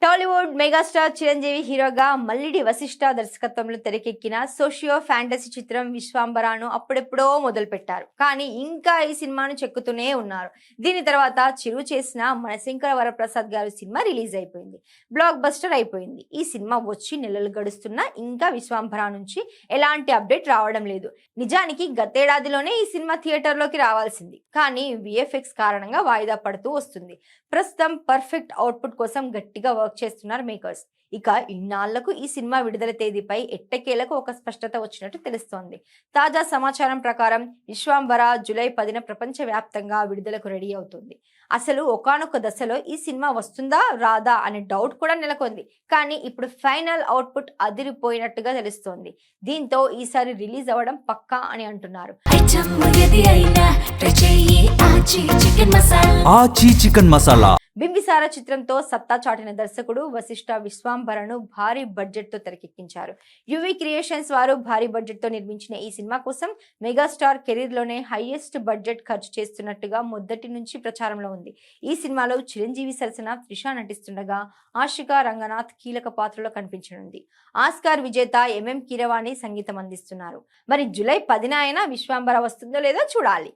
Tollywood megastar Chiranjeevi హీరోగా మల్లిడి వశిష్ఠ దర్శకత్వంలో తెరకెక్కిన సోషియో ఫ్యాంటసీ చిత్రం విశ్వాంబరాను అప్పుడెప్పుడో మొదలుపెట్టారు. కానీ ఇంకా ఈ సినిమాను చెక్కుతూనే ఉన్నారు. దీని తర్వాత చిరు చేసిన మనశంకర వరప్రసాద్ గారి సినిమా రిలీజ్ అయిపోయింది. బ్లాక్ బస్టర్ అయిపోయింది. ఈ సినిమా వచ్చి నెలలు గడుస్తున్నా ఇంకా విశ్వాంబరా నుంచి ఎలాంటి అప్డేట్ రావడం లేదు. నిజానికి గతేడాదిలోనే ఈ సినిమా థియేటర్లోకి రావాల్సింది. కానీ విఎఫ్ఎక్స్ కారణంగా వాయిదా పడుతూ వస్తుంది. ప్రస్తుతం పర్ఫెక్ట్ అవుట్పుట్ కోసం గట్టిగా వర్క్ చేస్తున్నారు మేకర్స్. ఇక ఇన్నాళ్లకు ఈ సినిమా విడుదల తేదీపై ఎట్టకేలకు ఒక స్పష్టత వచ్చినట్టు తెలుస్తోంది. తాజా సమాచారం ప్రకారం విశ్వాంబర జూలై 10న ప్రపంచ వ్యాప్తంగా విడుదలకు రెడీ అవుతుంది. అసలు ఒకానొక దశలో ఈ సినిమా వస్తుందా రాదా అనే డౌట్ కూడా నెలకొంది. కానీ ఇప్పుడు ఫైనల్ అవుట్పుట్ అదిరిపోయినట్టుగా తెలుస్తోంది. దీంతో ఈసారి రిలీజ్ అవ్వడం పక్కా అని అంటున్నారు. బింబిసార చిత్రంతో సత్తా చాటిన దర్శకుడు వశిష్ఠ విశ్వాంబరను భారీ బడ్జెట్ తో తెరకెక్కించారు. యువి క్రియేషన్స్ వారు భారీ బడ్జెట్ తో నిర్మించిన ఈ సినిమా కోసం మెగాస్టార్ కెరీర్ లోనే హైయెస్ట్ బడ్జెట్ ఖర్చు చేస్తున్నట్టుగా మొదటి నుంచి ప్రచారంలో ఉంది. ఈ సినిమాలో చిరంజీవి సరసన త్రిష నటిస్తుండగా ఆషికా రంగనాథ్ కీలక పాత్రలో కనిపించనుంది. ఆస్కార్ విజేత ఎంఎం కీరవాణి సంగీతం అందిస్తున్నారు. మరి జూలై 10న అయినా విశ్వాంబర వస్తుందో లేదో చూడాలి.